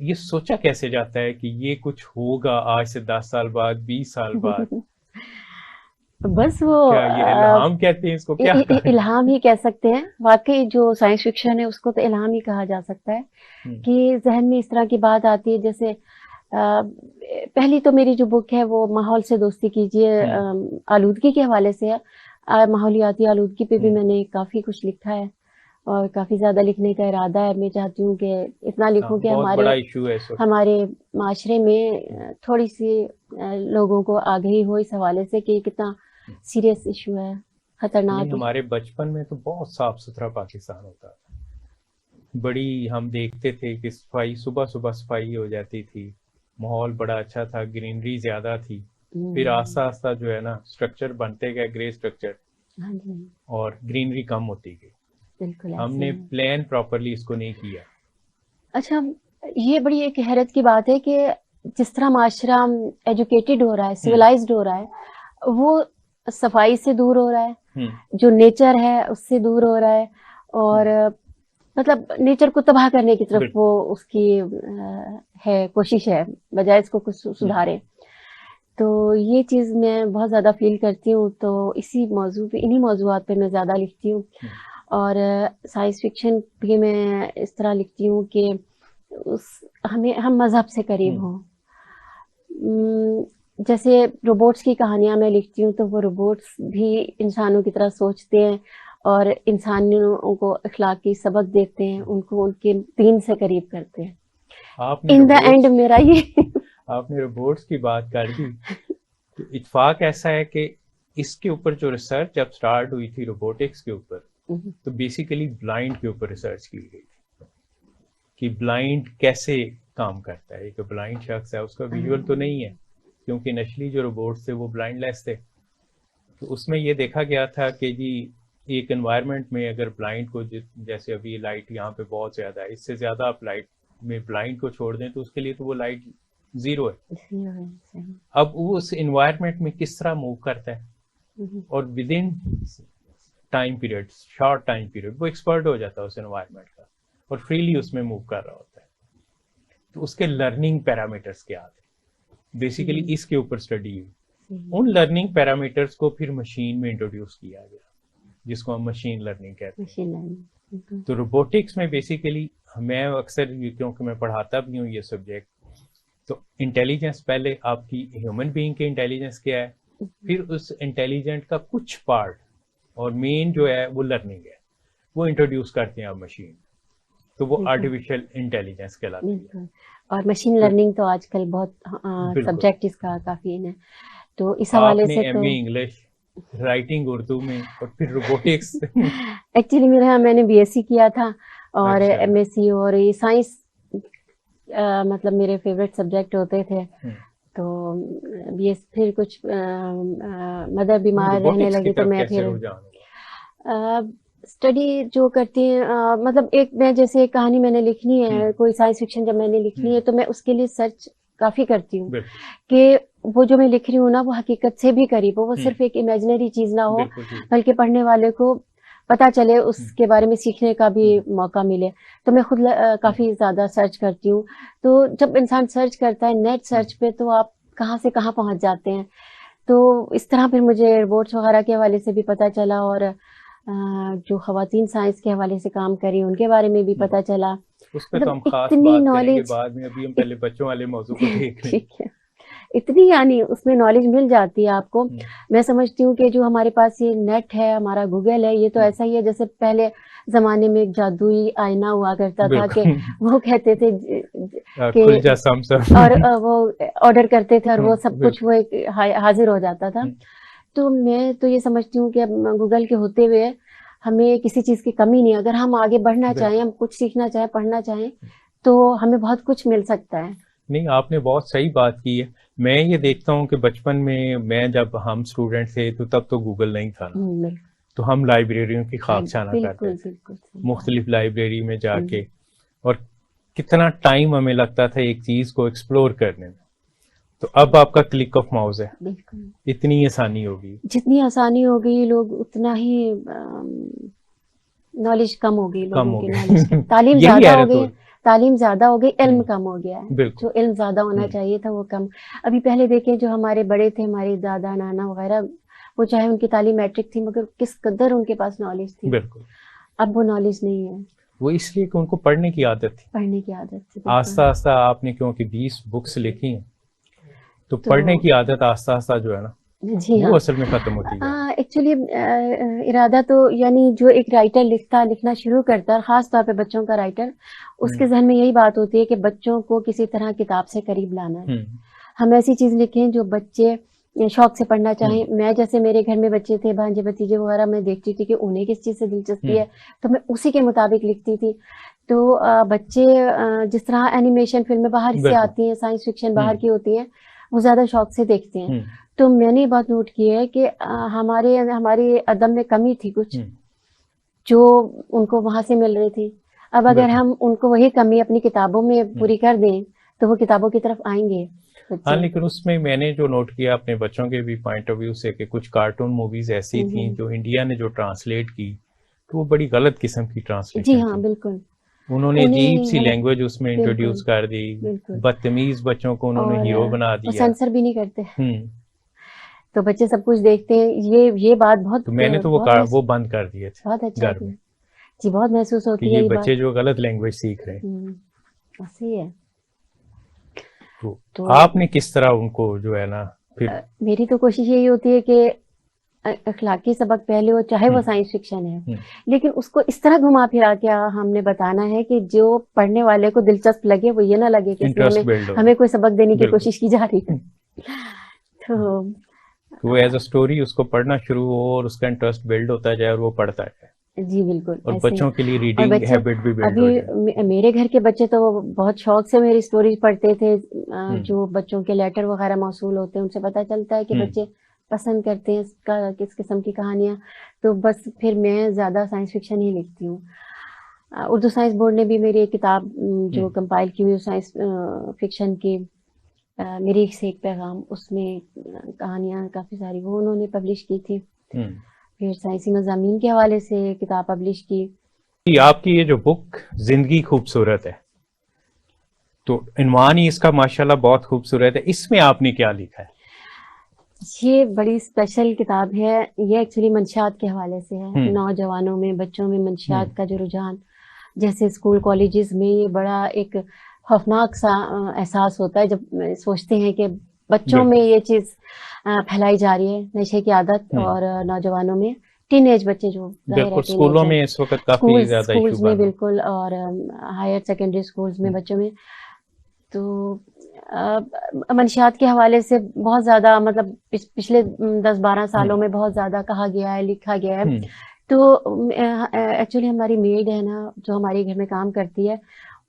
یہ سوچا کیسے جاتا ہے کہ یہ کچھ ہوگا آج سے 10 سال بعد، 20 سال بعد؟ بس وہ یہ الہام کہتے ہیں اس کو، کیا الہام ہی کہہ سکتے ہیں. واقعی جو سائنس فکشن ہے اس کو تو الہام ہی کہا جا سکتا ہے کہ ذہن میں اس طرح کی بات آتی ہے. جیسے پہلی تو میری جو بک ہے وہ ماحول سے دوستی کیجیے، آلودگی کے حوالے سے ہے. ماحولیاتی آلودگی پہ بھی میں نے کافی کچھ لکھا ہے اور کافی زیادہ لکھنے کا ارادہ ہے. میں چاہتی ہوں کہ اتنا لکھوں کہ ہمارے معاشرے میں تھوڑی سی لوگوں کو آگہی ہو اس حوالے سے کہ کتنا سیریس ایشو ہے، خطرناک. ہمارے بچپن میں تو بہت صاف ستھرا پاکستان ہوتا تھا، بڑی ہم دیکھتے تھے کہ صفائی، صبح صبح صفائی ہو جاتی تھی، ماحول بڑا اچھا تھا، گرینری زیادہ تھی. پھر آہستہ آہستہ جو ہے نا اسٹرکچر بنتے گئے، گرے اسٹرکچر، اور گرینری کم ہوتی گئی. بالکل ہم نے پلان پراپرلی اس کو نہیں کیا. اچھا، یہ بڑی ایک حیرت کی بات ہے کہ جس طرح معاشرہ ایجوکیٹڈ ہو رہا ہے، سویلائزڈ ہو رہا ہے، وہ صفائی سے دور ہو رہا ہے، جو نیچر ہے اس سے دور ہو رہا ہے، اور مطلب نیچر کو تباہ کرنے کی طرف وہ اس کی ہے کوشش ہے، بجائے اس کو کچھ سدھارے. تو یہ چیز میں بہت زیادہ فیل کرتی ہوں. تو اسی موضوع پہ، انہی موضوعات پہ میں زیادہ لکھتی ہوں. اور سائنس فکشن بھی میں اس طرح لکھتی ہوں کہ ہم مذہب سے قریب ہوں. جیسے روبوٹس کی کہانیاں میں لکھتی ہوں تو وہ روبوٹس بھی انسانوں کی طرح سوچتے ہیں اور انسانوں کو اخلاقی سبق دیتے ہیں، ان کو ان کے دین سے قریب کرتے ہیں. ان دا اینڈ میرا یہ آپ نے روبوٹس کی بات کر دی تو اتفاق ایسا ہے کہ اس کے اوپر جو ریسرچ جب سٹارٹ ہوئی تھی روبوٹکس کے اوپر، تو بیسیکلی بلائنڈ کے اوپر ریسرچ کی گئی تھی کہ بلائنڈ کیسے کام کرتا ہے. ایک بلائنڈ شخص ہے، اس کا ویژول تو نہیں ہے، کیونکہ نچلی جو روبوٹس تھے وہ بلائنڈ لیس تھے. تو اس میں یہ دیکھا گیا تھا کہ جی ایک انوائرمنٹ میں اگر بلائنڈ کو، جیسے ابھی لائٹ یہاں پہ بہت زیادہ ہے، اس سے زیادہ آپ لائٹ میں بلائنڈ کو چھوڑ دیں تو اس کے لیے تو وہ لائٹ زیرو ہے. اب وہ اس انوائرمنٹ میں کس طرح موو کرتا ہے، اور with in time period, short time period, وہ ایکسپرٹ ہو جاتا ہے اس انوائرمنٹ کا اور فریلی اس میں موو کر رہا ہوتا ہے. تو اس کے لرننگ پیرامیٹرز کیا تھے، بیسیکلی اس کے اوپر اسٹڈی ہوئی. ان لرننگ پیرامیٹرز کو پھر مشین میں انٹروڈیوس کیا گیا، جس کو ہم مشین لرننگ کہتے ہیں. تو روبوٹکس میں بیسیکلی میں اکثر، کیونکہ میں پڑھاتا بھی ہوں یہ سبجیکٹ، تو انٹیلیجنس پہلے آپ کی ہیومن بینگ کے انٹیلیجنس کیا ہے، پھر اس انٹیلیجنٹ کا کچھ پارٹ اور مین جو ہے وہ لرننگ ہے، وہ انٹروڈیوس کرتے ہیں آپ مشین، تو وہ آرٹیفیشل انٹیلیجنس کہلاتی ہے. اور مشین لرننگ تو آج کل بہت سبجیکٹ اس کا کافی ہے. تو اس حوالے سے تو انگلش، رائٹنگ اردو میں، اور پھر روبوٹکس. ایکچولی میں نے بی ایس سی کیا تھا اور ایم ایس سی، اور یہ سائنس مطلب میرے فیوریٹ سبجیکٹ ہوتے تھے. تو بی ایس پھر کچھ مدر بیمار رہنے لگی تو میں پھر اسٹڈی جو کرتی ہیں، مطلب ایک میں جیسے ایک کہانی میں نے لکھنی ہے، کوئی سائنس فکشن جب میں نے لکھنی ہے تو میں اس کے لیے سرچ کافی کرتی ہوں کہ وہ جو میں لکھ رہی ہوں نا وہ حقیقت سے بھی قریب ہو، وہ صرف ایک امیجنری چیز نہ ہو، بلکہ پڑھنے والے کو پتا چلے، اس کے بارے میں سیکھنے کا بھی موقع ملے. تو میں خود کافی زیادہ سرچ کرتی ہوں. تو جب انسان سرچ کرتا ہے نیٹ سرچ پہ تو آپ کہاں سے کہاں پہنچ جاتے ہیں. تو اس طرح پھر مجھے روبوٹس وغیرہ کے حوالے سے بھی پتا چلا، اور جو خواتین سائنس کے حوالے سے کام کری ان کے بارے میں بھی پتا چلا. اس پہ تو ہم خاص بات کریں گے بعد میں، ابھی ہم پہلے بچوں والے موضوع کو دیکھ لیں. ٹھیک ہے، اتنی یعنی اس میں نالج مل جاتی ہے آپ کو. میں سمجھتی ہوں کہ جو ہمارے پاس یہ نیٹ ہے، ہمارا گوگل ہے، یہ تو ایسا ہی ہے جیسے پہلے زمانے میں ایک جادوئی آئینہ ہوا کرتا تھا کہ وہ کہتے تھے اور وہ آرڈر کرتے تھے اور وہ سب کچھ وہ حاضر ہو جاتا تھا. تو میں تو یہ سمجھتی ہوں کہ اب گوگل کے ہوتے ہوئے ہمیں کسی چیز کی کمی نہیں. اگر ہم آگے بڑھنا چاہیں، ہم کچھ سیکھنا چاہیں، پڑھنا چاہیں، تو ہمیں بہت کچھ مل سکتا ہے. نہیں، آپ نے بہت صحیح بات کی ہے. میں یہ دیکھتا ہوں کہ بچپن میں جب ہم اسٹوڈنٹ تھے تو تب تو گوگل نہیں تھا، تو ہم لائبریریوں کی خاک چھانا کرتے تھے، مختلف لائبریری میں جا کے، اور کتنا ٹائم ہمیں لگتا تھا ایک چیز کو ایکسپلور کرنے میں. تو اب آپ کا کلک آف ماؤس ہے، اتنی آسانی ہوگی، جتنی آسانی ہو گئی لوگ اتنا ہی نالج کم ہو گئی، لوگوں کی نالج، تعلیم زیادہ ہو گئی، تعلیم زیادہ ہو گئی, علم کم ہو گیا ہے. جو علم زیادہ ہونا چاہیے تھا وہ کم. ابھی پہلے دیکھیں جو ہمارے بڑے تھے, ہمارے دادا نانا وغیرہ, وہ چاہے ان کی تعلیم میٹرک تھی مگر کس قدر ان کے پاس نالج تھی. بالکل. اب وہ نالج نہیں ہے. وہ اس لیے کہ ان کو پڑھنے کی عادت تھی. پڑھنے کی عادت تھی. آہستہ آہستہ آپ نے کیونکہ 20 بکس لکھی ہیں تو پڑھنے کی عادت آہستہ آہستہ جو ہے نا جی وہ اصل میں ختم ہوتی ہے. ایکچولی ارادہ تو یعنی جو ایک رائٹر لکھنا شروع کرتا ہے, خاص طور پہ بچوں کا رائٹر, اس کے ذہن میں یہی بات ہوتی ہے کہ بچوں کو کسی طرح کتاب سے قریب لانا ہے. ہم ایسی چیز لکھیں جو بچے شوق سے پڑھنا چاہیں. میں جیسے میرے گھر میں بچے تھے, بھانجے بھتیجے وغیرہ, میں دیکھتی تھی کہ انہیں کس چیز سے دلچسپی ہے تو میں اسی کے مطابق لکھتی تھی. تو بچے جس طرح اینیمیشن فلمیں باہر سے آتی ہیں, سائنس فکشن باہر کی ہوتی ہیں, وہ زیادہ شوق سے دیکھتے ہیں. تو میں نے یہ بات نوٹ کی ہے کہ ہماری ادب میں کمی تھی کچھ جو ان کو وہاں سے مل رہی تھی. اب اگر ہم ان کو وہی کمی اپنی کتابوں میں پوری کر دیں تو وہ کتابوں کی طرف آئیں گے. ہاں, لیکن اس میں نے جو نوٹ کیا اپنے بچوں کے بھی پوائنٹ آف ویو سے کہ کچھ کارٹون موویز ایسی تھیں جو انڈیا نے جو ٹرانسلیٹ کی تو وہ بڑی غلط قسم کی ٹرانسلیشن. جی ہاں بالکل. انہوں نے عجیب سی لینگویج اس میں انٹروڈیوس کر دی, بدتمیز بچوں کو انہوں نے ہیرو بنا دیا. سینسر بھی نہیں کرتے تو بچے سب کچھ دیکھتے ہیں. یہ بات بہت, تو میں نے تو وہ بند کر دیے تھے. بہت اچھا جی, بہت محسوس ہوتی ہے یہ بچے جو غلط لینگویج سیکھ رہے ہیں. ایسے ہے. تو آپ نے کس طرح ان کو جو ہے نا پھر, میری تو کوشش یہی ہوتی ہے کہ اخلاقی سبق پہلے ہو, چاہے وہ سائنس فکشن ہے, لیکن اس کو اس طرح گھما پھرا کے ہم نے بتانا ہے کہ جو پڑھنے والے کو دلچسپ لگے, وہ یہ نہ لگے کہ ہمیں کوئی سبق دینے کی کوشش کی جا رہی ہے. تو وہ ایز اے اسٹوری اس کو پڑھنا شروع ہو اور اس کا انٹرسٹ بلڈ ہوتا جائے اور وہ پڑھتا ہے. جی بالکل. اور بچوں کے لیے ریڈنگ ہیبٹ بھی بلڈ ہو جائے. ابھی میرے گھر کے بچے تو بہت شوق سے میری اسٹوریز پڑھتے تھے. جو بچوں کے لیٹر وغیرہ موصول ہوتے ہیں ان سے پتہ چلتا ہے کہ بچے پسند کرتے ہیں کس قسم کی کہانیاں. تو بس پھر میں زیادہ سائنس فکشن ہی لکھتی ہوں. اردو سائنس بورڈ نے بھی میری ایک کتاب جو کمپائل کی ہوئی سائنس فکشن کی, میری سے ایک پیغام, اس میں کہانیاں کافی ساری وہ انہوں نے پبلش کی تھی. پھر سائنسی مضامین کے حوالے سے کتاب پبلش کی. آپ کی یہ جو بک زندگی خوبصورت ہے تو عنوان ہی اس کا ماشاءاللہ بہت خوبصورت ہے. اس میں آپ نے کیا لکھا ہے؟ یہ بڑی اسپیشل کتاب ہے. یہ ایکچولی منشیات کے حوالے سے ہے. نوجوانوں میں, بچوں میں منشیات کا جو رجحان, جیسے اسکول کالجز میں یہ بڑا ایک خوفناک سا احساس ہوتا ہے جب سوچتے ہیں کہ بچوں میں یہ چیز پھیلائی جا رہی ہے, نشے کی عادت. اور نوجوانوں میں, ٹین ایج بچے جو اسکولوں میں اس وقت کافی زیادہ اسکولز میں بالکل, اور ہائر سیکنڈری اسکولز میں بچوں میں. تو منشیات کے حوالے سے بہت زیادہ, مطلب پچھلے 10-12 سالوں میں بہت زیادہ کہا گیا ہے, لکھا گیا ہے. تو ایکچولی ہماری میڈ ہے نا جو ہمارے گھر میں کام کرتی ہے,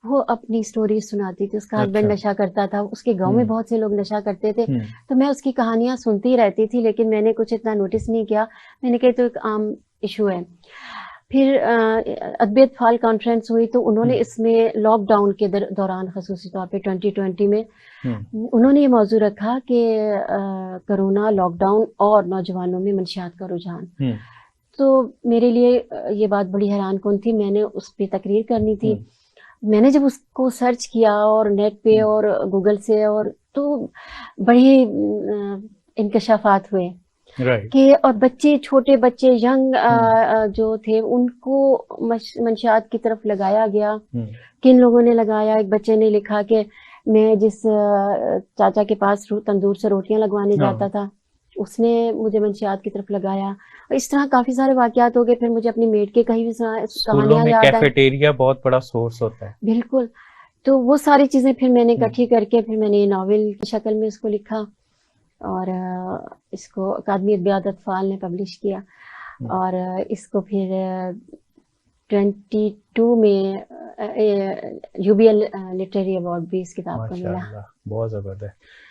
وہ اپنی سٹوری سناتی تھی. اس کا ہسبینڈ نشہ کرتا تھا, اس کے گاؤں میں بہت سے لوگ نشہ کرتے تھے. تو میں اس کی کہانیاں سنتی رہتی تھی, لیکن میں نے کچھ اتنا نوٹس نہیں کیا. میں نے کہا تو ایک عام ایشو ہے. پھر ادبی اطفال کانفرنس ہوئی تو انہوں نے اس میں لاک ڈاؤن کے دوران, خصوصی طور پہ 2020 میں, انہوں نے یہ موضوع رکھا کہ کرونا, لاک ڈاؤن اور نوجوانوں میں منشیات کا رجحان. تو میرے لیے یہ بات بڑی حیران کن تھی. میں نے اس پہ تقریر کرنی تھی. میں نے جب اس کو سرچ کیا اور نیٹ پہ اور گوگل سے, اور تو بڑی انکشافات ہوئے کہ, اور بچے, چھوٹے بچے, ینگ جو تھے, ان کو منشیات کی طرف لگایا گیا. کن لوگوں نے لگایا؟ ایک بچے نے لکھا کہ میں جس چاچا کے پاس تندور سے روٹیاں لگوانے جاتا تھا, اس نے مجھے منشیات کی طرف لگایا. اور اس طرح کافی سارے واقعات ہو گئے. پھر مجھے اپنی میٹ کے کہیں بھی کہانیاں یاد آئی. کیفیٹیریا بہت بڑا سورس ہوتا ہے. بالکل. تو وہ ساری چیزیں پھر میں نے اکٹھی کر کے پھر میں نے ناول کی شکل میں اس کو لکھا, اور اس کو اکادمی ادبیات اطفال نے پبلش کیا. اور اس کو پھر 22 میں UBL لٹریری ایوارڈ بھی اس کتاب کو ملا. بہت زبردست.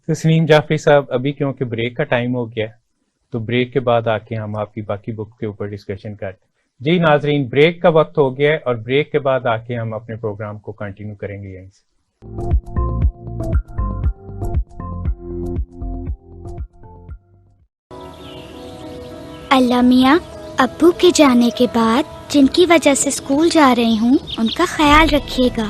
تسنیم جعفری صاحب, ابھی کیونکہ بریک کا ٹائم ہو گیا تو بریک کے بعد آ کے ہم آپ کی باقی بک کے اوپر ڈسکشن کرتے ہیں. جی ناظرین, بریک کا وقت ہو گیا ہے اور بریک کے بعد آ کے ہم اپنے پروگرام کو کنٹینیو کریں گے یہیں سے. اللہ میاں, ابو کے جانے کے بعد جن کی وجہ سے اسکول جا رہی ہوں ان کا خیال رکھیے گا.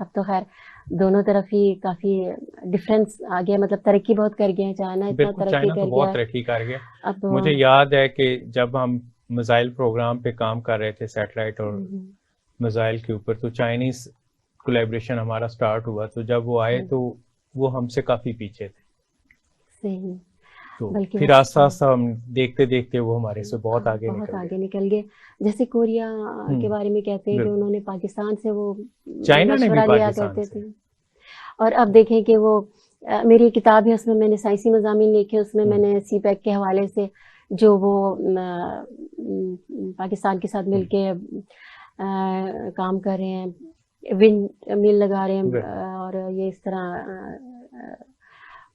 اب تو خیر دونوں طرف ہی کافی ڈفرینس آ گیا, مطلب ترقی بہت کر گئے ہیں. چائنا اتنا ترقی کر گیا, بہت ترقی کر گیا. اب مجھے یاد ہے کہ جب ہم میزائل پروگرام پہ کام کر رہے تھے, سیٹلائٹ اور میزائل کے اوپر, تو چائنیز کولیبریشن ہمارا سٹارٹ ہوا, تو جب وہ آئے تو وہ ہم سے کافی پیچھے تھے. صحیح. تو پھر آہستہ آہستہ ہم دیکھتے دیکھتے وہ ہمارے سے بہت آگے نکل گئے. جیسے کوریا کے بارے میں کہتے ہیں کہ انہوں نے پاکستان سے وہ چائنا نے بھی لیا کرتے تھے, اور اب دیکھیں کہ وہ میری کتاب ہے, اس میں میں نے سائنسی مضامین لکھے, اس میں میں نے سی پیک کے حوالے سے جو وہ پاکستان کے ساتھ مل کے کام کر رہے ہیں, ونڈ مل لگا رہے ہیں, اور یہ اس طرح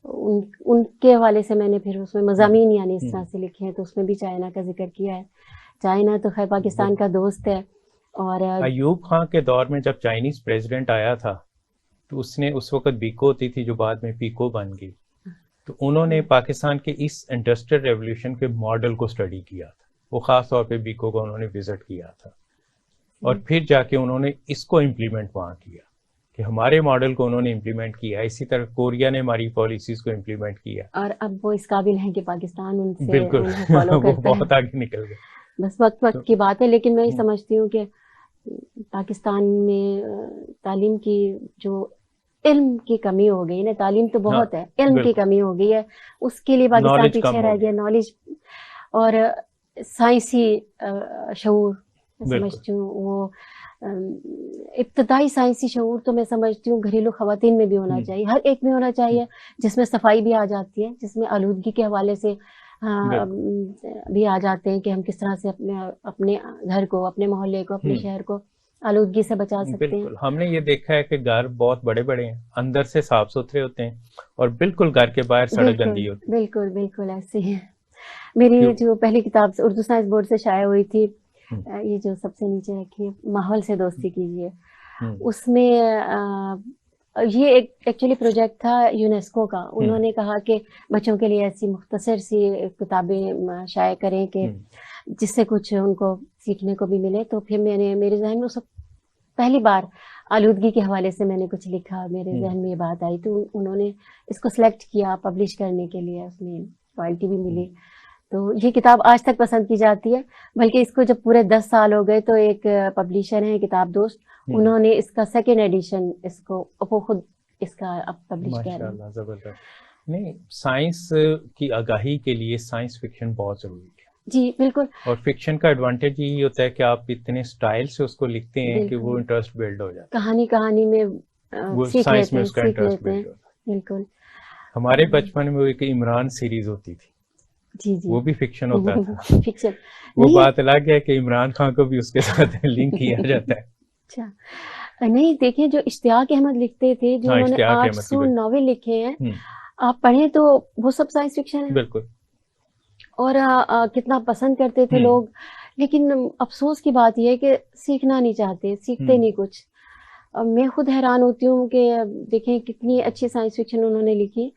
ان کے حوالے سے میں نے پھر اس میں مضامین یعنی اس طرح سے لکھے ہیں. تو اس میں بھی چائنا کا ذکر کیا ہے. چائنا تو خیر پاکستان کا دوست ہے. اور ایوب خان کے دور میں جب چائنیز پریزیڈنٹ آیا تھا تو اس نے اس وقت بیکو ہوتی تھی جو بعد میں پیکو بن گئی, تو انہوں نے پاکستان کے اس انڈسٹریل ریولیوشن کے ماڈل کو اسٹڈی کیا تھا. وہ خاص طور پہ بیکو کو انہوں نے وزٹ کیا تھا, اور پھر جا کے انہوں نے اس کو امپلیمنٹ وہاں کیا, کہ ہمارے ماڈل کو انہوں نے امپلیمنٹ کیا. اسی طرح کوریا نے ہماری پالیسیز کو امپلیمنٹ کیا, اور اب وہ اس قابل ہیں کہ پاکستان ان سے بالکل فالو وہ کرتا ہے. بہت آگے نکل گئے. بس وقت کی بات ہے. لیکن میں یہ سمجھتی ہوں کہ پاکستان میں تعلیم کی جو علم کی کمی ہو گئی نا, تعلیم تو بہت ہے, علم کی کمی ہو گئی ہے, اس کے لیے پاکستان پیچھے رہ گیا. نالج اور سائنسی شعور میں سمجھتی ہوں, وہ ابتدائی سائنسی شعور تو میں سمجھتی ہوں گھریلو خواتین میں بھی ہونا چاہیے, ہر ایک میں ہونا چاہیے, جس میں صفائی بھی آ جاتی ہے, جس میں آلودگی کے حوالے سے بھی آ جاتے ہیں کہ ہم کس طرح سے اپنے گھر کو, اپنے محلے کو, اپنے شہر کو آلودگی سے بچا سکتے ہیں. ہم نے یہ دیکھا ہے کہ گھر بہت بڑے بڑے ہیں, اندر سے صاف ستھرے ہوتے ہیں, اور بالکل گھر کے باہر سڑک گندی ہوتی ہے. بالکل بالکل ایسے ہی. میری جو پہلی کتاب اردو سائنس بورڈ سے شائع ہوئی تھی, یہ جو سب سے نیچے رکھی ہے, ماحول سے دوستی کیجیے, اس میں یہ ایک ایکچولی پروجیکٹ تھا یونیسکو کا. انہوں نے کہا کہ بچوں کے لیے ایسی مختصر سی کتابیں شائع کریں کہ جس سے کچھ ان کو سیکھنے کو بھی ملے. تو پھر میں نے میرے ذہن میں پہلی بار آلودگی کے حوالے سے میں نے کچھ لکھا, میرے ذہن میں یہ بات آئی, تو انہوں نے اس کو سلیکٹ کیا پبلش کرنے کے لیے, اس میں رائلٹی بھی ملی. تو یہ کتاب آج تک پسند کی جاتی ہے, بلکہ اس کو جب پورے 10 سال ہو گئے تو ایک پبلشر ہیں کتاب دوست, انہوں نے اس کا سیکنڈ ایڈیشن اس کو وہ خود اس کا اب پبلش کر رہے ہیں. ماشاءاللہ, زبردست. نہیں, سائنس کی آگاہی کے لیے سائنس فکشن بہت ضروری ہے. جی بالکل. اور فکشن کا ایڈوانٹیج یہی ہوتا ہے کہ آپ اتنے سٹائل سے اس کو لکھتے ہیں کہ وہ انٹرسٹ بلڈ ہو جاتا ہے, کہانی میں وہ سائنس میں اس کا انٹرسٹ بلڈ ہوتا ہے. بالکل. ہمارے بچپن میں ایک عمران سیریز ہوتی تھی, جی جی, وہ بھی فکشن ہوتا تھا. فکشن. وہ بات الگ ہے کہ عمران خان کو بھی اس کے ساتھ لنک کیا جاتا ہے. اچھا نہیں, دیکھیں جو اشتیاق احمد لکھتے تھے, جو انہوں نے 800 ناول لکھے ہیں, آپ پڑھیں تو وہ سب سائنس فکشن ہے. بالکل. اور کتنا پسند کرتے تھے لوگ, لیکن افسوس کی بات یہ ہے کہ سیکھنا نہیں چاہتے, سیکھتے نہیں کچھ. میں خود حیران ہوتی ہوں کہ دیکھیں کتنی اچھی سائنس فکشن انہوں نے لکھی,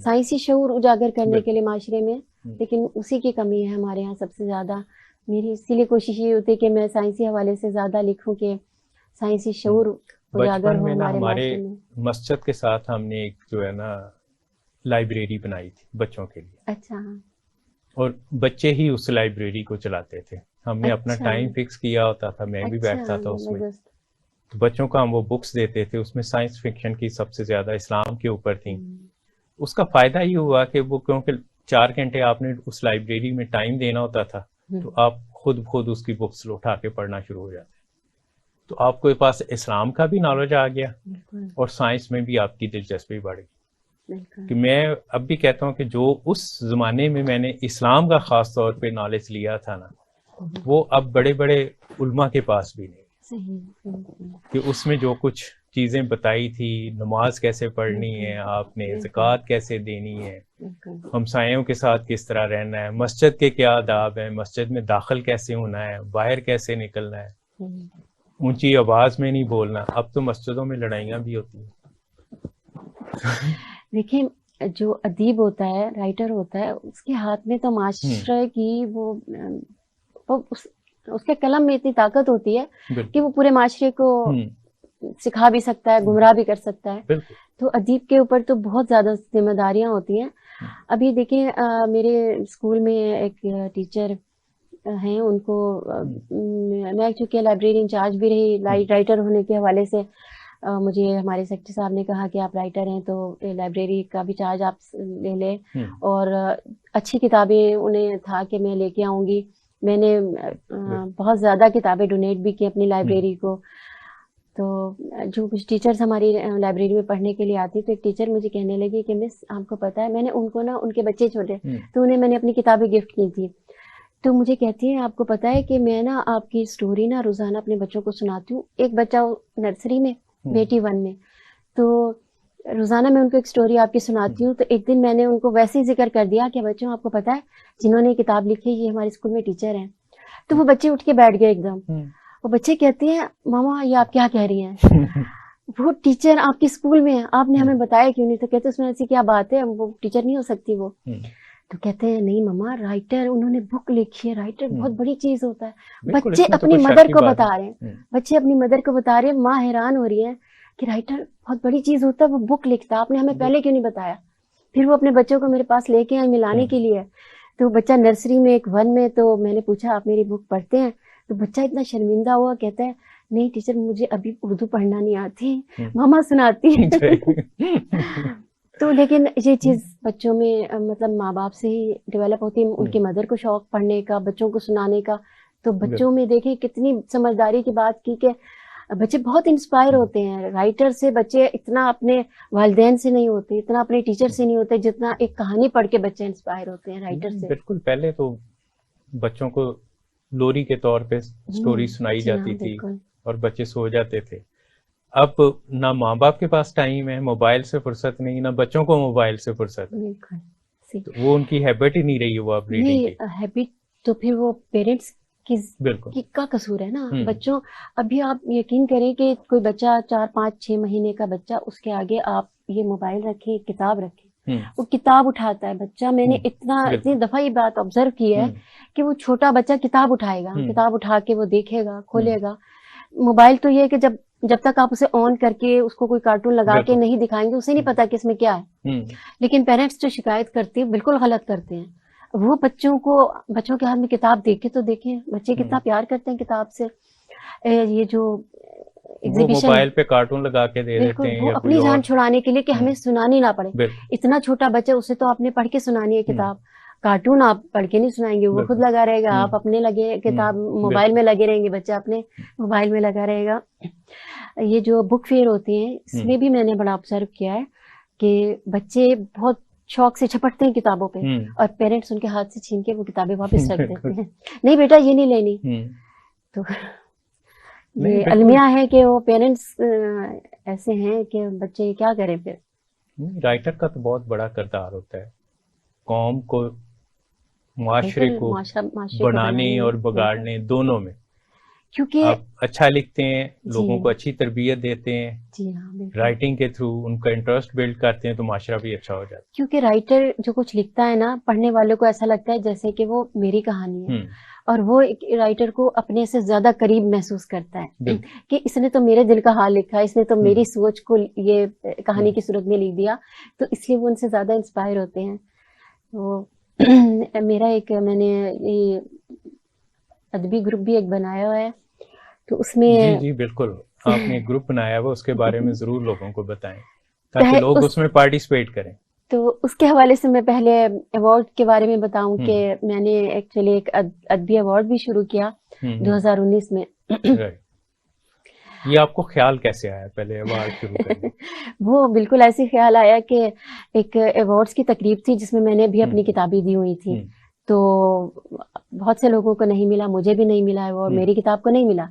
سائنسی شعور اجاگر کرنے کے لیے معاشرے میں, لیکن اسی کی کمی ہے ہمارے ہاں سب سے زیادہ. میری اسی لیے کوشش یہ ہوتی ہے کہ میں سائنسی حوالے سے زیادہ لکھوں کہ سائنسی شعور اجاگر ہو ہمارے معاشرے میں. مسجد کے ساتھ ہم نے ایک جو ہے نا لائبریری بنائی تھی بچوں کے لیے. اچھا. اور بچے ہی اس لائبریری کو چلاتے تھے. ہم نے اپنا ٹائم فکس کیا ہوتا تھا, میں بھی بیٹھتا تھا اس میں, تو بچوں کو ہم وہ بکس دیتے تھے. اس میں سائنس فکشن کی سب سے زیادہ اسلام کے اوپر تھیں. اس کا فائدہ یہ ہوا کہ وہ کیونکہ 4 گھنٹے آپ نے اس لائبریری میں ٹائم دینا ہوتا تھا, تو آپ خود اس کی بکس اٹھا کے پڑھنا شروع ہو جاتے. تو آپ کے پاس اسلام کا بھی نالج آ گیا, اور سائنس میں بھی آپ کی دلچسپی بڑھ گئی. کہ میں اب بھی کہتا ہوں کہ جو اس زمانے میں میں نے اسلام کا خاص طور پہ نالج لیا تھا نا, وہ اب بڑے بڑے علماء کے پاس بھی نہیں. کہ اس میں جو کچھ چیزیں بتائی تھی, نماز کیسے پڑھنی ہے آپ نے, زکوٰۃ کیسے دینی ہے, ہمسایوں کے ساتھ کس طرح رہنا ہے, مسجد کے کیا آداب ہیں, مسجد میں داخل کیسے ہونا ہے, باہر کیسے نکلنا ہے, اونچی آواز میں نہیں بولنا. اب تو مسجدوں میں لڑائیاں بھی ہوتی ہیں. دیکھیں جو ادیب ہوتا ہے, رائٹر ہوتا ہے, اس کے ہاتھ میں تو معاشرے کی وہ اس کے قلم میں اتنی طاقت ہوتی ہے کہ وہ پورے معاشرے کو سکھا بھی سکتا ہے, گمراہ بھی کر سکتا ہے. تو ادیب کے اوپر تو بہت زیادہ ذمہ داریاں ہوتی ہیں. ابھی دیکھیں میرے اسکول میں ایک ٹیچر ہیں, ان کو میں چونکہ لائبریری انچارج بھی رہی, رائٹر ہونے کے حوالے سے مجھے ہمارے سیکٹری صاحب نے کہا کہ آپ رائٹر ہیں تو لائبریری کا بھی چارج آپ لے لیں, اور اچھی کتابیں انہیں تھا کہ میں لے کے آؤں گی. میں نے بہت زیادہ کتابیں ڈونیٹ بھی کی اپنی لائبریری کو. تو جو کچھ ٹیچرز ہماری لائبریری میں پڑھنے کے لیے آتی, تو ایک ٹیچر مجھے کہنے لگی کہ مس آپ کو پتہ ہے, میں نے ان کو نا, ان کے بچے چھوٹے تو انہیں میں نے اپنی کتابیں گفٹ کی تھی. تو مجھے کہتی ہیں آپ کو پتہ ہے کہ میں نا آپ کی اسٹوری نا روزانہ اپنے بچوں کو سناتی ہوں. ایک بچہ نرسری میں, بیٹی 1 میں, تو روزانہ میں ان کو ایک اسٹوری آپ کی سناتی ہوں. تو ایک دن میں نے ان کو ویسے ہی ذکر کر دیا کہ بچوں آپ کو پتہ ہے جنہوں نے کتاب لکھی یہ ہمارے اسکول میں ٹیچر ہیں. تو وہ بچے اٹھ کے بیٹھ گئے ایک دم. وہ بچے کہتے ہیں ماما یہ آپ کیا کہہ رہی ہیں, وہ ٹیچر آپ کے اسکول میں ہیں, آپ نے ہمیں بتایا کیوں نہیں. تو کہتے اس میں ایسی کیا بات ہے, وہ ٹیچر نہیں ہو سکتی وہ. تو کہتے ہیں نہیں ماما, رائٹر, انہوں نے بک لکھی ہے, رائٹر بہت بڑی چیز ہوتا ہے. بچے اپنی مدر کو بتا رہے ہیں, بچے اپنی مدر کو بتا رہے ہیں, ماں حیران ہو رہی ہے کہ رائٹر بہت بڑی چیز ہوتا ہے, وہ بک لکھتا ہے, آپ نے ہمیں پہلے کیوں نہیں بتایا. پھر وہ اپنے بچوں کو میرے پاس لے کے آئے ملانے کے لیے. تو بچہ نرسری میں, ایک 1 میں, تو میں نے پوچھا آپ میری بک پڑھتے ہیں. تو بچہ اتنا شرمندہ ہوا, کہتا ہے نہیں ٹیچر مجھے ابھی اردو پڑھنا نہیں آتی, ماما سناتی ہے. تو لیکن یہ چیز بچوں میں مطلب ماں باپ سے ہی ڈیولپ ہوتی ہے, ان کی مدر کو شوق پڑھنے کا, بچوں کو سنانے کا. تو بچوں میں دیکھیں کتنی سمجھداری کی بات کی کہ بچے بہت انسپائر ہوتے ہیں. رائٹر سے بچے اتنا اپنے والدین سے نہیں ہوتے, اتنا اپنے ٹیچر سے نہیں ہوتے, جتنا ایک کہانی پڑھ کے بچے انسپائر ہوتے ہیں رائٹر سے. بالکل, پہلے تو بچوں کو لوری کے طور پہ سٹوری سنائی جاتی تھی اور بچے سو جاتے تھے. اب نہ ماں باپ کے پاس ٹائم ہے, موبائل سے فرصت نہیں, نہ بچوں کو موبائل سے فرصت ہے. وہ ان کی ہیبٹ ہی نہیں رہی, وہ اب ریڈنگ کی ہیبٹ. تو پھر وہ پیرنٹس کا قصور ہے نا. بچوں, ابھی آپ یقین کریں کہ کوئی بچہ 4 5 6 مہینے کا بچہ, اس کے آگے آپ یہ موبائل رکھیں, کتاب رکھیں, وہ کتاب اٹھاتا ہے بچہ. میں نے اتنی دفعہ یہ بات آبزرو کی ہے کہ وہ چھوٹا بچہ کتاب اٹھائے گا, کتاب اٹھا کے وہ دیکھے گا, کھولے گا. موبائل تو یہ ہے کہ جب تک آپ اسے آن کر کے اس کو کوئی کارٹون لگا کے نہیں دکھائیں گے, اسے نہیں پتا کہ اس میں کیا ہے. لیکن پیرنٹس جو شکایت کرتے ہیں بالکل غلط کرتے ہیں. وہ بچوں کے ہاتھ میں کتاب دیکھے تو دیکھیں, بچے کتنا پیار کرتے ہیں کتاب سے. یہ جو ایگزیبیشن موبائل پہ کارٹون لگا کے دے دیتے ہیں, وہ اپنی جان چھڑانے کے لیے کہ ہمیں سنانی نہ پڑے. اتنا چھوٹا بچہ, اسے تو آپ نے پڑھ کے سنانی ہے کتاب, کارٹون آپ پڑھ کے نہیں سنائیں گے, وہ خود لگا رہے گا. آپ اپنے لگے کتاب موبائل میں لگے رہیں گے, بچہ اپنے موبائل میں لگا رہے گا. یہ جو بک فیئر ہوتی ہیں, اس میں بھی میں نے بڑا آبزرو کیا ہے کہ بچے بہت شوق سے چھپٹتے ہیں کتابوں پہ, اور پیرنٹس ان کے ہاتھ سے چھین کے وہ کتابیں واپس رکھ دیتے ہیں. نہیں بیٹا یہ نہیں لینی. تو یہ المیہ ہے کہ وہ پیرنٹس ایسے ہیں کہ بچے کیا کریں. پھر رائٹر کا تو بہت بڑا کردار ہوتا ہے قوم کو, معاشرے کو بنانے اور بگاڑنے دونوں میں. کیونکہ آپ اچھا لکھتے ہیں, لوگوں کو اچھی تربیت دیتے ہیں, رائٹنگ کے تھرو ان کا انٹرسٹ بلڈ کرتے ہیں, تو معاشرہ بھی اچھا ہو جاتا ہے. کیونکہ رائٹر جو کچھ لکھتا ہے نا, پڑھنے والوں کو ایسا لگتا ہے جیسے کہ وہ میری کہانی ہے, اور وہ رائٹر کو اپنے سے زیادہ قریب محسوس کرتا ہے کہ اس نے تو میرے دل کا حال لکھا, اس نے تو میری سوچ کو یہ کہانی کی صورت میں لکھ دیا, تو اس لیے وہ ان سے زیادہ انسپائر ہوتے ہیں. تو میرا میں نے ادبی گروپ بھی ایک بنایا ہوا ہے, تو اس میں جی بالکل, آپ نے ایک گروپ بنایا ہوا, اس کے بارے میں ضرور لوگوں کو بتائیں تاکہ لوگ اس میں پارٹیسپیٹ کریں. تو اس کے حوالے سے میں پہلے ایوارڈ کے بارے میں بتاؤں کہ میں نے ایکچولی ایک ادبی ایوارڈ بھی شروع کیا 2019 میں. یہ آپ کو خیال کیسے آیا پہلے ایوارڈ شروع کرنے؟ وہ بالکل ایسے خیال آیا کہ ایک ایوارڈز کی تقریب تھی جس میں میں نے بھی اپنی کتابیں دی ہوئی تھی, تو بہت سے لوگوں کو نہیں ملا, مجھے بھی نہیں ملا, اور میری کتاب کو نہیں ملا.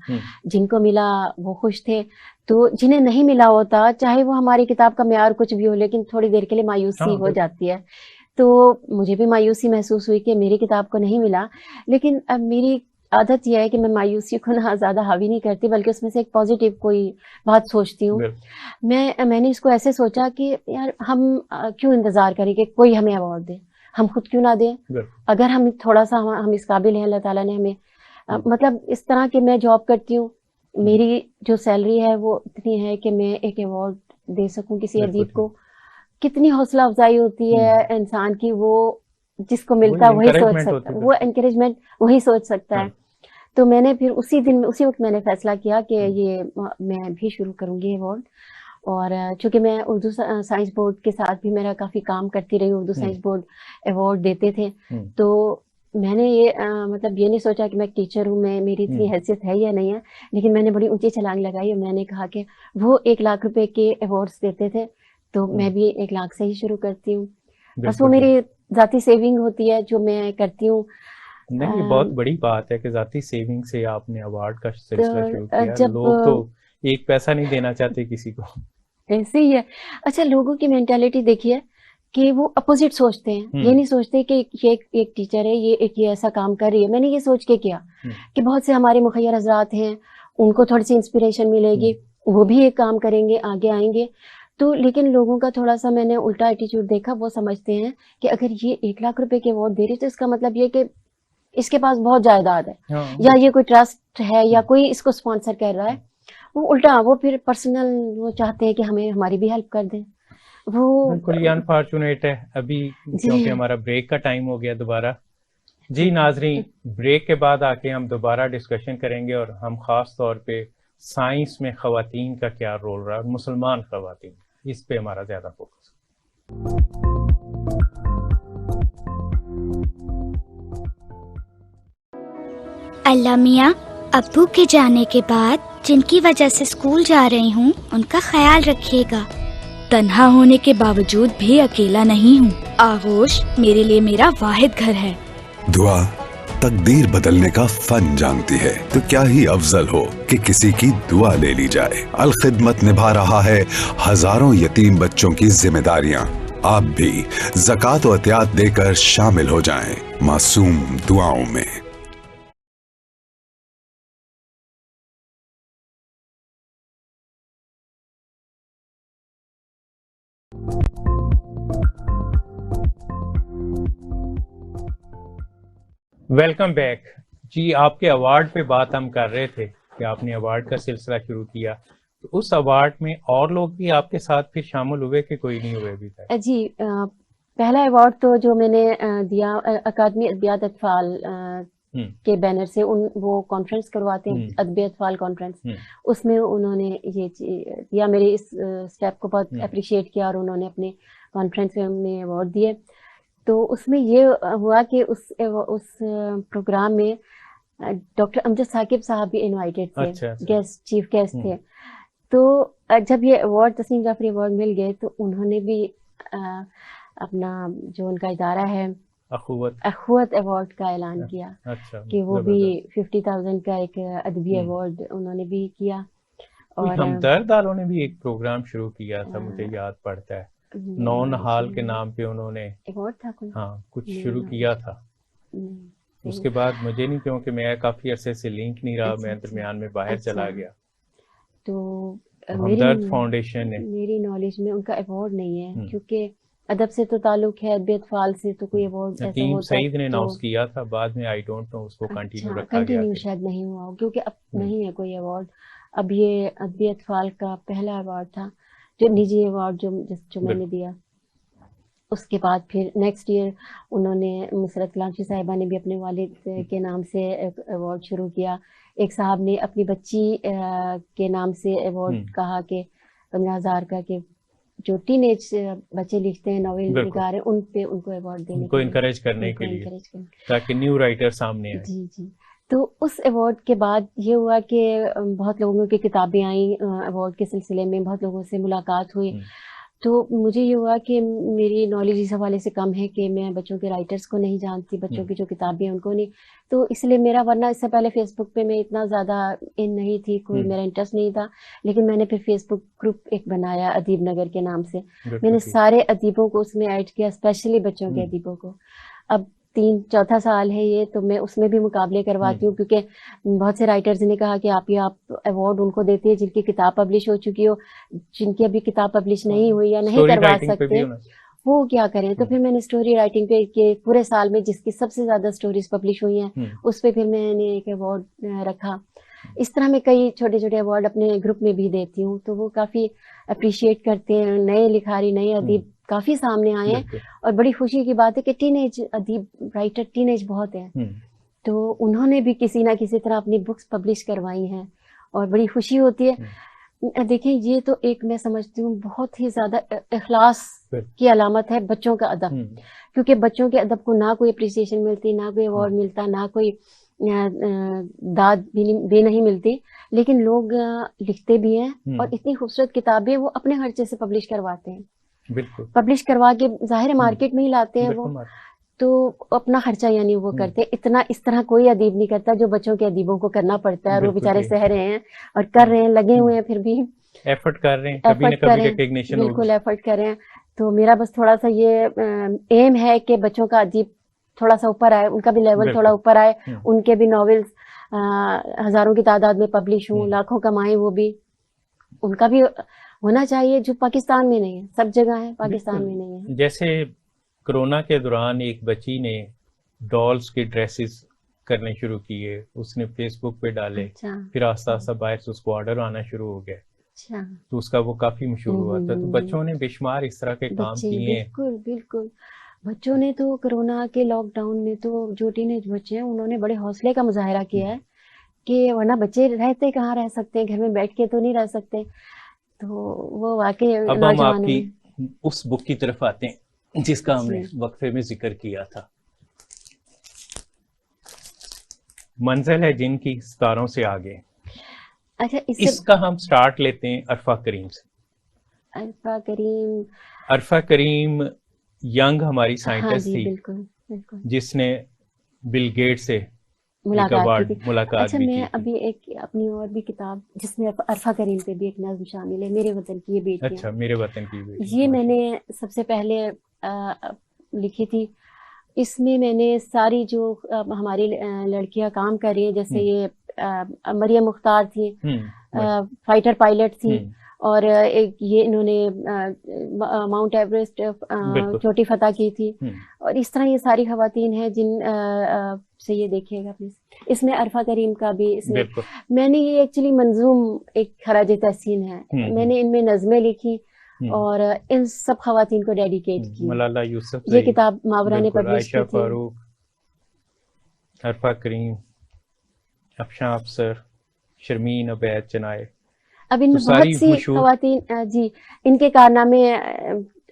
جن کو ملا وہ خوش تھے, تو جنہیں نہیں ملا ہوتا, چاہے وہ ہماری کتاب کا معیار کچھ بھی ہو, لیکن تھوڑی دیر کے لیے مایوسی ہو جاتی ہے. تو مجھے بھی مایوسی محسوس ہوئی کہ میری کتاب کو نہیں ملا. لیکن اب میری عادت یہ ہے کہ میں مایوسی کو نہ زیادہ حاوی نہیں کرتی, بلکہ اس میں سے ایک پازیٹیو کوئی بات سوچتی ہوں. میں نے اس کو ایسے سوچا کہ یار ہم کیوں انتظار کریں کہ کوئی ہمیں ایوارڈ دے, ہم خود کیوں نہ دیں. اگر ہم تھوڑا سا ہم اس قابل ہیں, اللہ تعالیٰ نے ہمیں مطلب اس طرح کہ میں جاب کرتی ہوں, میری جو سیلری ہے وہ اتنی ہے کہ میں ایک ایوارڈ دے سکوں کسی ادیب کو. کتنی حوصلہ افزائی ہوتی ہے انسان کی, وہ جس کو ملتا ہے وہی سوچ سکتا ہے, وہ انکریجمنٹ وہی سوچ سکتا ہے. تو میں نے پھر اسی وقت میں نے فیصلہ کیا کہ یہ میں بھی شروع کروں گی ایوارڈ. اور چونکہ میں اردو سائنس بورڈ کے ساتھ بھی میرا کافی کام کرتی رہی, اردو سائنس بورڈ ایوارڈ دیتے تھے, تو میں نے یہ مطلب یہ نہیں سوچا کہ میں ایک ٹیچر ہوں, میری اتنی حیثیت ہے یا نہیں ہے, لیکن میں نے بڑی اونچی چھلانگ لگائی اور میں نے کہا کہ وہ 1 لاکھ روپے کے ایوارڈس دیتے تھے تو میں بھی 1 لاکھ سے ہی شروع کرتی ہوں. بس وہ میری ذاتی سیونگ ہوتی ہے جو میں کرتی ہوں. نہیں, یہ بہت بڑی بات ہے کہ ذاتی سیونگ سے آپ نے ایوارڈ کا سلسلہ شروع کیا. لوگ تو 1 پیسہ نہیں دینا چاہتے کسی کو. ایسے ہی ہے. اچھا, لوگوں کی مینٹالٹی دیکھیے کہ وہ اپوزٹ سوچتے ہیں, یہ نہیں سوچتے کہ یہ ایک ٹیچر ہے, یہ ایسا کام کر رہی ہے. میں نے یہ سوچ کے کیا کہ بہت سے ہمارے مخیر حضرات ہیں, ان کو تھوڑی سی انسپریشن ملے گی, وہ بھی ایک کام کریں گے, آگے آئیں گے. تو لیکن لوگوں کا تھوڑا سا میں نے الٹا ایٹیچیوڈ دیکھا, وہ سمجھتے ہیں کہ اگر یہ 1 لاکھ روپے کے ایوارڈ دے رہی تو اس کا مطلب یہ کہ اس کے پاس بہت جائیداد ہے, یا یہ کوئی ٹرسٹ ہے, یا کوئی اس کو اسپانسر کر رہا ہے. وہ الٹا, وہ پھر پرسنل وہ چاہتے ہیں کہ ہماری بھی ہیلپ کر دیں. وہ بالکل یہ انفارچونیٹ ہے ابھی, کیونکہ ہمارا بریک کا ٹائم ہو گیا دوبارہ. جی ناظرین, بریک کے بعد آ کے ہم دوبارہ ڈسکشن کریں گے, اور ہم خاص طور پہ سائنس میں خواتین کا کیا رول رہا ہے, اور مسلمان خواتین, اس پہ ہمارا زیادہ فوکس. اللہ میاں, ابو کے جانے کے بعد جن کی وجہ سے اسکول جا رہی ہوں ان کا خیال رکھیے گا. تنہا ہونے کے باوجود بھی اکیلا نہیں ہوں. آغوش میرے لیے میرا واحد گھر ہے. دعا تقدیر بدلنے کا فن جانتی ہے, تو کیا ہی افضل ہو کہ کسی کی دعا لے لی جائے. الخدمت نبھا رہا ہے ہزاروں یتیم بچوں کی ذمہ داریاں. آپ بھی زکوٰۃ و عطیات دے کر شامل ہو جائیں معصوم دعاؤں میں. Welcome back. جی, آپ کے ایوارڈ پہ بات ہم کر رہے تھے کہ آپ نے ایوارڈ کا سلسلہ شروع کیا, تو اس ایوارڈ میں اور لوگ بھی آپ کے ساتھ پھر شامل ہوئے کہ کوئی نہیں ہوئے ابھی تک؟ جی, پہلا ایوارڈ تو جو میں نے دیا اکادمی ادبیات اطفال کے بینر سے, وہ کانفرنس کرواتے ہیں, ادبی اطفال کانفرنس, اس میں انہوں نے یہ دیا. میرے اس اسٹیپ کو بہت اپریشیٹ کیا, اور انہوں نے اپنے کانفرنس میں ایوارڈ دیے. تو اس میں یہ ہوا کہ اس پروگرام میں ڈاکٹر امجد ثاقب صاحب بھی انوائٹیڈ تھے, گیسٹ, چیف گیسٹ تھے. تو جب یہ ایوارڈ تسنیم جعفری ایوارڈ مل گئے تو انہوں نے بھی اپنا جو ان کا ادارہ ہے اخوت ایوارڈ کا اعلان کیا کہ وہ بھی 50,000 کا ایک ادبی ایوارڈ انہوں نے بھی کیا. اور ہمدرد والوں نے بھی ایک پروگرام شروع کیا تھا, مجھے یاد پڑتا ہے, نون حال کے نام پہ انہوں نے ایوارڈ تھا, ہاں کچھ شروع کیا تھا. اس کے بعد مجھے نہیں, کیونکہ میں کافی عرصے سے لنک نہیں رہا, میں درمیان میں باہر چلا گیا. تو ہمدرد فاؤنڈیشن ہے, میری نالج میں ان کا ایوارڈ نہیں ہے, کیونکہ ادب سے تو تعلق ہے, ادبی اطفال سے تو کوئی ایوارڈ ایسا حکیم ہوتا سعید نے اناؤنس کیا تھا, بعد میں آئی ڈونٹ نو اس کو کنٹینیو رکھا گیا, کنٹینیو شاید نہیں ہوا, کیونکہ اب نہیں ہے کوئی ایوارڈ. اب یہ ادبی اطفال کا پہلا ایوارڈ تھا, جو نجی ایوارڈ جو میں نے دیا. اس کے بعد پھر نیکسٹ ایئر انہوں نے مسرت لانچی صاحبہ نے بھی اپنے والد کے نام سے ایوارڈ شروع کیا. ایک صاحب نے اپنی بچی کے نام سے ایوارڈ کہا کہ 15,000 کا, کہ جو ٹین ایج بچے لکھتے ہیں, ناول نگار ہیں, ان پہ ان کو ایوارڈ دینے کو انکریج کرنے کے لیے, تاکہ نیو رائٹر سامنے آئے. جی جی. تو اس ایوارڈ کے بعد یہ ہوا کہ بہت لوگوں کی کتابیں آئیں ایوارڈ کے سلسلے میں, بہت لوگوں سے ملاقات ہوئی. تو مجھے یہ ہوا کہ میری نالج اس حوالے سے کم ہے کہ میں بچوں کے رائٹرز کو نہیں جانتی, بچوں کی جو کتابیں ہیں ان کو نہیں. تو اس لیے میرا, ورنہ اس سے پہلے فیس بک پہ میں اتنا زیادہ ان نہیں تھی, کوئی میرا انٹرسٹ نہیں تھا, لیکن میں نے پھر فیس بک گروپ ایک بنایا ادیب نگر کے نام سے. میں نے سارے ادیبوں کو اس میں ایڈ کیا, اسپیشلی بچوں کے ادیبوں کو. اب 3-4 سال ہے یہ, تو میں اس میں بھی مقابلے کرواتی ہوں, کیونکہ بہت سے رائٹرز نے کہا کہ آپ ایوارڈ ان کو دیتے ہیں جن کی کتاب پبلش ہو چکی ہو, جن کی ابھی کتاب پبلش نہیں ہوئی یا نہیں کروا سکتے, وہ کیا کریں. تو پھر میں نے اسٹوری رائٹنگ پہ کہ پورے سال میں جس کی سب سے زیادہ اسٹوریز پبلش ہوئی ہیں اس پہ پھر میں نے ایک ایوارڈ رکھا. اس طرح میں کئی چھوٹے چھوٹے ایوارڈ اپنے گروپ میں بھی دیتی ہوں, تو وہ کافی اپریشیٹ کرتے ہیں. نئے لکھاری, نئے ادیب کافی سامنے آئے ہیں, اور بڑی خوشی کی بات ہے کہ ٹین ایج ادیب رائٹر ٹین ایج بہت ہیں, تو انہوں نے بھی کسی نہ کسی طرح اپنی بکس پبلش کروائی ہیں, اور بڑی خوشی ہوتی ہے. دیکھیں یہ تو ایک میں سمجھتی ہوں بہت ہی زیادہ اخلاص کی علامت ہے بچوں کا ادب, کیونکہ بچوں کے ادب کو نہ کوئی اپریسیشن ملتی, نہ کوئی ایوارڈ ملتا, نہ کوئی داد بھی نہیں ملتی, لیکن لوگ لکھتے بھی ہیں اور اتنی خوبصورت کتابیں وہ اپنے خرچے سے پبلش کرواتے ہیں. بالکل پبلش کروا کے ظاہر مارکیٹ میں ہی لاتے ہیں وہ, تو اپنا خرچہ یعنی وہ کرتے ہیں. اتنا اس طرح کوئی ادیب نہیں کرتا جو بچوں کے ادیبوں کو کرنا پڑتا ہے, اور وہ بیچارے سہ رہے ہیں اور کر رہے ہیں, لگے ہوئے ہیں, پھر بھی ایفرٹ کر رہے ہیں, کبھی نہ کبھی ریکگنیشن ہوگی. بالکل ایفرٹ کر رہے ہیں. تو میرا بس تھوڑا سا یہ ایم ہے کہ بچوں کا ادیب تھوڑا سا اوپر آئے, ان کا بھی لیول تھوڑا اوپر آئے, ان کے بھی ناولز ہزاروں کی تعداد میں پبلش ہوں, لاکھوں کمائیں, وہ بھی ان کا بھی ہونا چاہیے, جو پاکستان میں نہیں ہے. سب جگہ ہے, پاکستان میں نہیں ہے. جیسے کرونا کے دوران ایک بچی نے ڈالز کے ڈریسز کرنے شروع کیے, اس نے فیس بک پہ ڈالے, پھر آہستہ آہستہ باہر سے اس کو آرڈر آنا شروع ہو گئے, تو اس کا وہ کافی مشہور ہوا تھا. تو بچوں نے بے شمار اس طرح کے کام کیے ہیں. بالکل بالکل, بچوں نے تو کرونا کے لاک ڈاؤن میں تو جو ٹین ایج بچے ہیں انہوں نے بڑے حوصلے کا مظاہرہ کیا ہے, کہ ورنہ بچے رہتے کہاں رہ سکتے ہیں, گھر میں بیٹھ کے تو نہیں رہ سکتے. تو وہ واقعی. اب ہم آپ کی اس بک کی طرف آتے ہیں جس کا ہم نے وقفے میں ذکر کیا تھا, منزل ہے جن کی ستاروں سے آگے. اچھا, اس کا ہم سٹارٹ لیتے ہیں عرفہ کریم سے. عرفہ کریم ینگ ہماری سائنٹسٹ تھی, جس نے بل گیٹ سے ملاقات اچھا, بھی میں کی. ابھی ایک اپنی اور بھی کتاب جس میں عرفہ کریم پہ بھی ایک نظم شامل ہے, میرے وطن کی یہ بیٹیاں. اچھا, میرے وطن کی بیٹیاں, یہ میں نے سب سے پہلے لکھی تھی. اس میں میں نے ساری جو ہماری لڑکیاں کام کر رہی ہیں, جیسے یہ مریم مختار تھی, فائٹر پائلٹ تھی, اور ایک یہ انہوں نے ماؤنٹ ایوریسٹ چوٹی فتح کی تھی, اور اس طرح یہ ساری خواتین ہیں جن سے یہ دیکھیے گا پلیز. اس میں عرفہ کریم کا بھی اس میں نے یہ ایکچولی منظوم ایک خراج تحسین ہے, میں نے ان میں نظمیں لکھی اور ان سب خواتین کو ڈیڈیکیٹ کی. ملالہ یوسف, یہ کتاب ماورا نے پبلش کی تھی. فاروق, عرفہ کریم, افشاں افسر, شرمین عبید چنائے. اب ان میں بہت سی خواتین جی ان کے کارنامے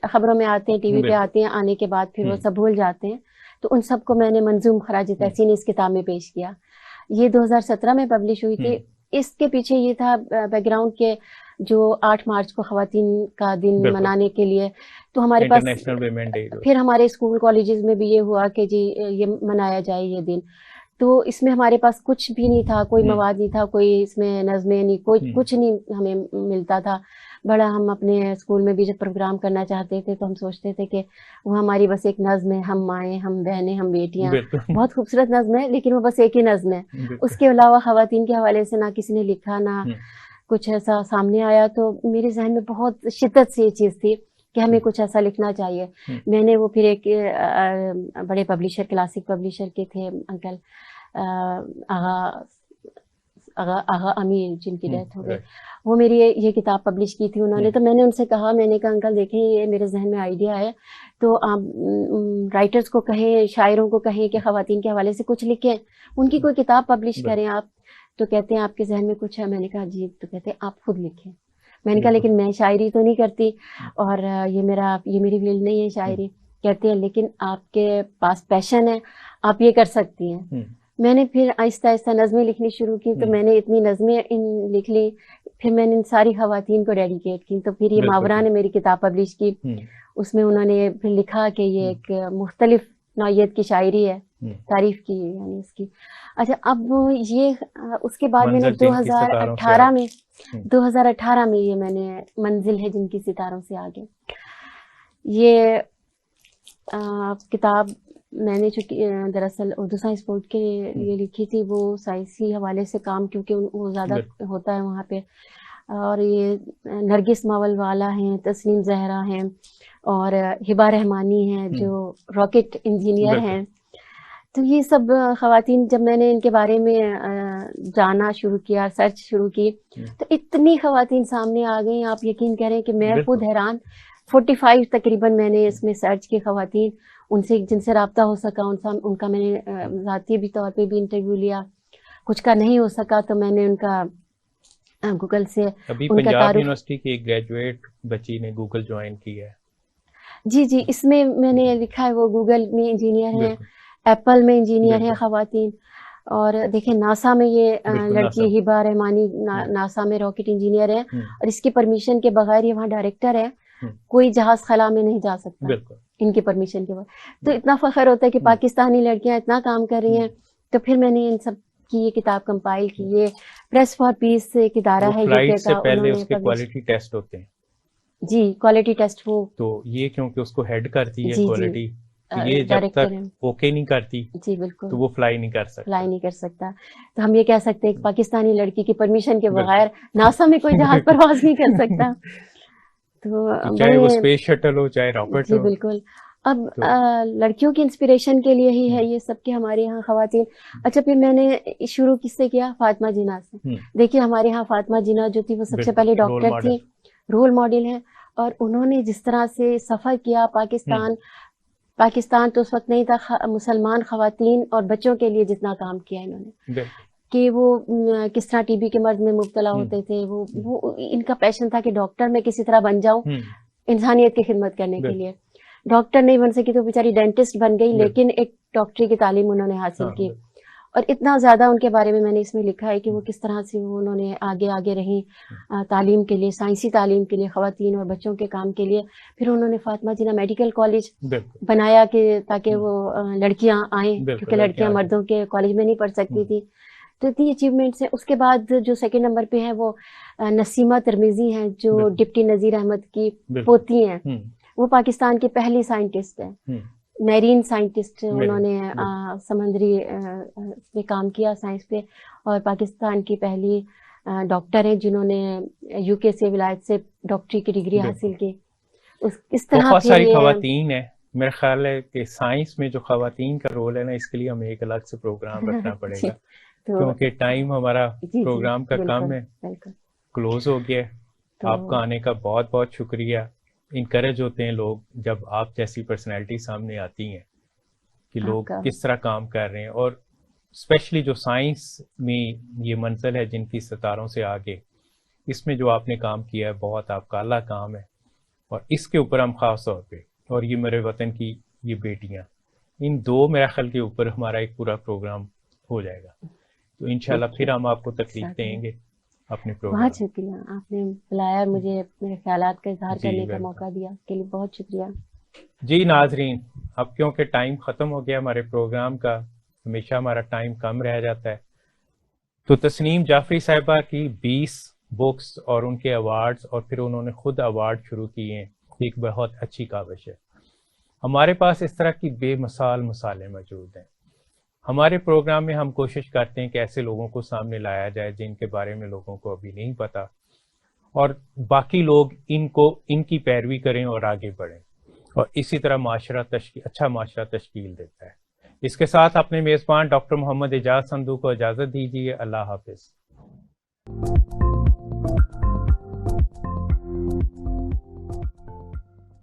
خبروں میں آتے ہیں, ٹی وی پہ آتے ہیں, آنے کے بعد پھر وہ سب بھول جاتے ہیں. تو ان سب کو میں نے منظوم خراج تحسین اس کتاب میں پیش کیا. یہ 2017 میں پبلش ہوئی تھی. اس کے پیچھے یہ تھا بیک گراؤنڈ کے جو 8 مارچ کو خواتین کا دن منانے کے لیے, تو ہمارے پاس پھر ہمارے اسکول کالجز میں بھی یہ ہوا کہ جی یہ منایا جائے یہ دن. تو اس میں ہمارے پاس کچھ بھی نہیں تھا, کوئی مواد نہیں تھا, کوئی اس میں نظمیں نہیں, کوئی کچھ نہیں ہمیں ملتا تھا. بڑا ہم اپنے اسکول میں بھی جب پروگرام کرنا چاہتے تھے تو ہم سوچتے تھے کہ وہ ہماری بس ایک نظم ہے, ہم مائیں, ہم بہنیں, ہم بیٹیاں, بہت خوبصورت نظم ہے, لیکن وہ بس ایک ہی نظم ہے. اس کے علاوہ خواتین کے حوالے سے نہ کسی نے لکھا, نہ کچھ ایسا سامنے آیا. تو میرے ذہن میں بہت شدت سے یہ چیز تھی کہ ہمیں کچھ ایسا لکھنا چاہیے. میں نے وہ پھر ایک بڑے پبلشر, کلاسک پبلشر کے تھے انکل آغا امیر, جن کی ڈیتھ ہو گئی, وہ میری یہ کتاب پبلش کی تھی انہوں نے. تو میں نے ان سے کہا, میں نے کہا انکل دیکھیں یہ میرے ذہن میں آئیڈیا ہے, تو آپ رائٹرز کو کہیں, شاعروں کو کہیں کہ خواتین کے حوالے سے کچھ لکھیں, ان کی کوئی کتاب پبلش کریں آپ. تو کہتے ہیں آپ کے ذہن میں کچھ ہے. میں نے کہا جی. تو کہتے ہیں آپ خود لکھیں. میں نے کہا لیکن میں شاعری تو نہیں کرتی اور یہ میری فیلڈ نہیں ہے شاعری. کہتے ہیں لیکن آپ کے پاس پیشن ہے, آپ یہ کر سکتی ہیں. میں نے پھر آہستہ آہستہ نظمیں لکھنی شروع کی. تو میں نے اتنی نظمیں لکھ لی, پھر میں نے ان ساری خواتین کو ڈیڈیکیٹ کی. تو پھر یہ ماورا نے میری کتاب پبلش کی. اس میں انہوں نے پھر لکھا کہ یہ ایک مختلف نوعیت کی شاعری ہے, تعریف کی یعنی اس کی. اچھا, اب یہ اس کے بعد میں نے 2018 میں یہ میں نے منزل ہے جن کی ستاروں سے آگے, یہ کتاب میں نے چونکہ دراصل اردو سائنس بورڈ کے لیے لکھی تھی. وہ سائنسی حوالے سے کام کیونکہ وہ زیادہ ہوتا ہے وہاں پہ, اور یہ نرگس ماول والا ہیں, تسنیم زہرا ہیں, اور ہبا رحمانی ہیں جو راکٹ انجینئر ہیں. تو یہ سب خواتین جب میں نے ان کے بارے میں جانا شروع کیا, سرچ شروع کی, تو اتنی خواتین سامنے آ گئی, آپ یقین کریں کہ میں خود حیران. 45 تقریباً میں نے اس میں سرچ کی خواتین, ان سے جن سے رابطہ ہو سکا ان کا میں نے ذاتی بھی طور پہ بھی انٹرویو لیا. کچھ کا نہیں ہو سکا تو میں نے ان کا گوگل سے ابھی پنجاب یونیورسٹی کی ایک گریجویٹ بچی نے گوگل جوائن کی ہے. جی اس میں میں نے لکھا ہے وہ گوگل میں انجینئر ہیں, ایپل میں انجینئر ہے خواتین, اور دیکھیں ناسا میں یہ لڑکی ہبا رحمانی ناسا میں راکٹ انجینئر ہے, اور اس کی پرمیشن کے بغیر یہ وہاں ڈائریکٹر ہے. کوئی جہاز خلا میں نہیں جا سکتا ان کی پرمیشن کے بعد. تو اتنا فخر ہوتا ہے کہ پاکستانی لڑکیاں اتنا کام کر رہی ہیں. تو پھر میں نے ان سب کی یہ کتاب کمپائل کی. یہ پریس فار پیس ایک ادارہ ہے یوکے کا, پہلے اس کے کوالٹی ٹیسٹ ہوتے ہیں. جی کوالٹی ٹیسٹ وہ تو یہ کیونکہ اس کو ہیڈ کرتی ہے کوالٹی, یہ جب تک اوکے نہیں کرتی جی بالکل تو وہ فلائی نہیں کر سکتا. تو ہم یہ کہہ سکتے ہیں کہ پاکستانی لڑکی کی پرمیشن کے بغیر ناسا میں کوئی جہاز پرواز نہیں کر سکتا. تو چاہے وہ اسپیس شٹل ہو چاہے راکٹ ہو. جی بالکل. اب لڑکیوں کی انسپریشن کے لیے ہی ہے یہ سب کہ ہمارے یہاں خواتین. اچھا پھر میں نے شروع کس سے کیا؟ فاطمہ جناح سے. دیکھیے ہمارے یہاں فاطمہ جناح جو تھی وہ سب سے پہلے ڈاکٹر تھی, رول ماڈل ہیں, اور انہوں نے جس طرح سے سفر کیا پاکستان تو اس وقت نہیں تھا, مسلمان خواتین اور بچوں کے لیے جتنا کام کیا انہوں نے, کہ وہ کس طرح ٹی بی کے مرض میں مبتلا ہوتے تھے. وہ ان کا پیشن تھا کہ ڈاکٹر میں کسی طرح بن جاؤں انسانیت کی خدمت کرنے کے لیے. ڈاکٹر نہیں بن سکی تو بیچاری ڈینٹسٹ بن گئی, لیکن ایک ڈاکٹری کی تعلیم انہوں نے حاصل کی. اور اتنا زیادہ ان کے بارے میں نے اس میں لکھا ہے کہ وہ کس طرح سے انہوں نے آگے رہی تعلیم کے لیے, سائنسی تعلیم کے لیے, خواتین اور بچوں کے کام کے لیے. پھر انہوں نے فاطمہ جناح میڈیکل کالج بنایا کہ تاکہ وہ لڑکیاں آئیں, کیونکہ لڑکیاں مردوں کے کالج میں نہیں پڑھ سکتی تھی. تو اتنی اچیومنٹس ہیں. اس کے بعد جو سیکنڈ نمبر پہ ہیں وہ نسیمہ ترمیزی ہیں جو ڈپٹی نذیر احمد کی پوتی ہیں. وہ پاکستان کی پہلی سائنٹسٹ ہیں, میرین سائنٹسٹ. انہوں نے سمندری میں کام کیا سائنس پہ, اور پاکستان کی پہلی ڈاکٹر ہیں جنہوں نے یو کے سے ولایت سے ڈاکٹری کی ڈگری حاصل کی. اس طرح بہت ساری خواتین ہیں. میرا خیال ہے کہ سائنس میں جو خواتین کا رول ہے نا, اس کے لیے ہمیں ایک الگ سے پروگرام رکھنا پڑے گا, کیونکہ ٹائم ہمارا پروگرام کا کم ہے, کلوز ہو گیا. آپ کا آنے کا بہت بہت شکریہ. انکریج ہوتے ہیں لوگ جب آپ جیسی پرسنالٹی سامنے آتی ہیں کہ لوگ کس طرح کام کر رہے ہیں, اور اسپیشلی جو سائنس میں یہ منزل ہے جن کی ستاروں سے آگے, اس میں جو آپ نے کام کیا ہے بہت آپ کا اعلیٰ کام ہے. اور اس کے اوپر ہم خاص طور پہ, اور یہ میرے وطن کی یہ بیٹیاں, ان دو میرا خیال کے اوپر ہمارا ایک پورا پروگرام ہو جائے گا. تو انشاءاللہ پھر ہم آپ کو تکلیف دیں گے اپنے پروگرام. بہت شکریہ, آپ نے بلایا اور مجھے میرے خیالات کا اظہار کرنے کا موقع دیا, اس کے لیے بہت شکریہ. جی ناظرین, اب کیونکہ ٹائم ختم ہو گیا ہمارے پروگرام کا, ہمیشہ ہمارا ٹائم کم رہ جاتا ہے, تو تسنیم جعفری صاحبہ کی 20 بکس اور ان کے ایوارڈز, اور پھر انہوں نے خود ایوارڈ شروع کیے ہیں, ایک بہت اچھی کاوش ہے. ہمارے پاس اس طرح کی بے مثال مثالیں موجود ہیں. ہمارے پروگرام میں ہم کوشش کرتے ہیں کہ ایسے لوگوں کو سامنے لایا جائے جن کے بارے میں لوگوں کو ابھی نہیں پتا, اور باقی لوگ ان کی پیروی کریں اور آگے بڑھیں, اور اسی طرح اچھا معاشرہ تشکیل دیتا ہے. اس کے ساتھ اپنے میزبان ڈاکٹر محمد اعجاز سندھو کو اجازت دیجیے. اللہ حافظ.